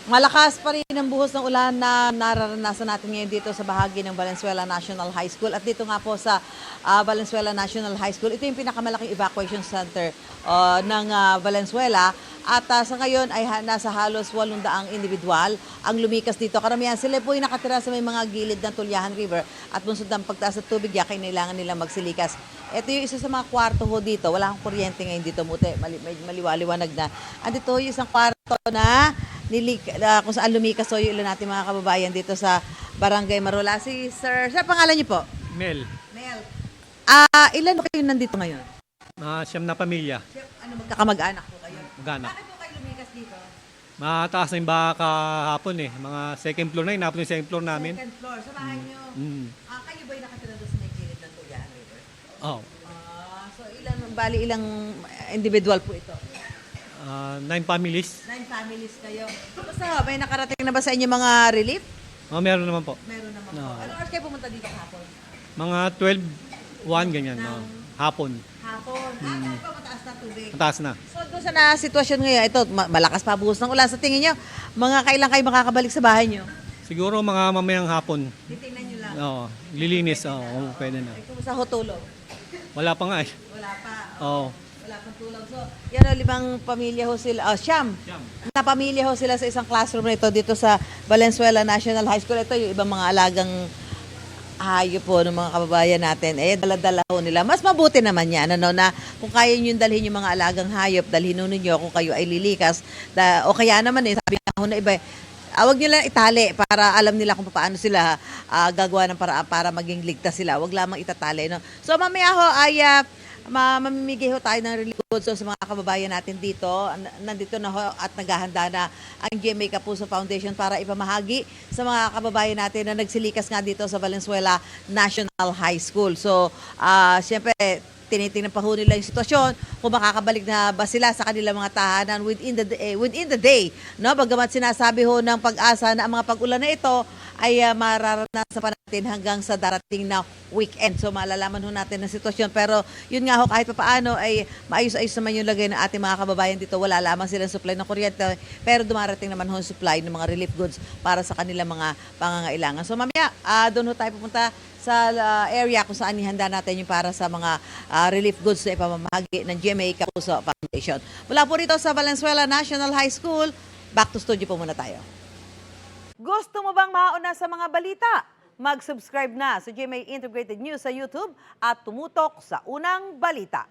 Malakas pa rin ang buhos ng ulan na nararanasan natin ngayon dito sa bahagi ng Valenzuela National High School. At dito nga po sa Valenzuela National High School, ito yung pinakamalaking evacuation center ng Valenzuela. At sa ngayon ay nasa halos 800 individual ang lumikas dito. Karamihan sila po ay nakatira sa may mga gilid ng Tulyahan River at bunsod ng pagtaas ng tubig, kailangan nila magsilikas. Ito yung isa sa mga kwarto ho dito. Wala akong kuryente ngayon dito. Maliwaliwanag na. Andito yung isang kwarto na kung saan lumikas yung ilan natin mga kababayan dito sa Barangay Marola. Sir, pangalan niyo po? Mel, Mel. Ilan kayo nandito ngayon? siyam na pamilya, Magkakamag-anak po kayo? magana. Bakit po kayo lumikas dito? Mataas na yung baka kahapon eh. Mga second floor na, inapon yung second floor namin. Second floor, sa bahay niyo. Kayo ba'y nakatira doon sa may gilid ng Tulyahan River? Oh, So ilang individual po ito? 9 families. 9 families kayo. Basta may nakarating na ba sa inyo mga relief? Oh, meron naman po. Meron naman po. No. Ano oras kayo pumunta dito kahapon? Mga 12, 1 ganyan. No. Hapon. Hapon. Kahit pa mataas na tubig. Mataas na. So doon sa sitwasyon ngayon, ito, malakas pa buhos ng ulan. Sa tingin nyo, kailan kayo makakabalik sa bahay nyo? Siguro mga mamayang hapon. Titingnan nyo lang. Oo, lilinis. Oo, pwede na. Ay, kumusta ho tulog? Wala pa nga eh. Wala pa. Oo. Wala pang tulog. So, yan o, 5 pamilya ho sila. Siyam. Na pamilya ho sila sa isang classroom nito dito sa Valenzuela National High School. Ito yung ibang mga alagang hayop po ng mga kababayan natin. Dala-dala ho nila. Mas mabuti naman yan, na kung kaya nyo dalhin yung mga alagang hayop, dalhin ho ninyo kung kayo ay lilikas. O kaya naman sabi nga ho na iba, wag nyo lang itali para alam nila kung paano sila gagawa ng paraan para maging ligtas sila. Wag lamang itatali. No? So mamaya ho ay mamimigay ho tayo ng relief goods sa mga kababayan natin dito. Nandito na ho at naghahanda na ang GMA Kapuso Foundation para ipamahagi sa mga kababayan natin na nagsilikas nga dito sa Valenzuela National High School. So, siyempre, tinitingnan pa ho nila yung sitwasyon kung makakabalik na ba sila sa kanilang mga tahanan within the day. No? Bagamat sinasabi ho ng Pag-asa na ang mga pag-ulan na ito ay mararanasan pa natin hanggang sa darating na weekend. So malalaman ho natin ang sitwasyon. Pero yun nga ho, kahit paano ay maayos-ayos naman yung lagay ng ating mga kababayan dito. Wala lamang silang supply ng kuryente, pero dumarating naman ho supply ng mga relief goods para sa kanilang mga pangangailangan. So mamaya, doon ho tayo pupunta sa area kung saan ihanda natin yung para sa mga relief goods na ipamamahagi ng GMA Kapuso Foundation. Mula po rito sa Valenzuela National High School, back to studio po muna tayo. Gusto mo bang mauna sa mga balita? Mag-subscribe na sa GMA Integrated News sa YouTube at tumutok sa unang balita.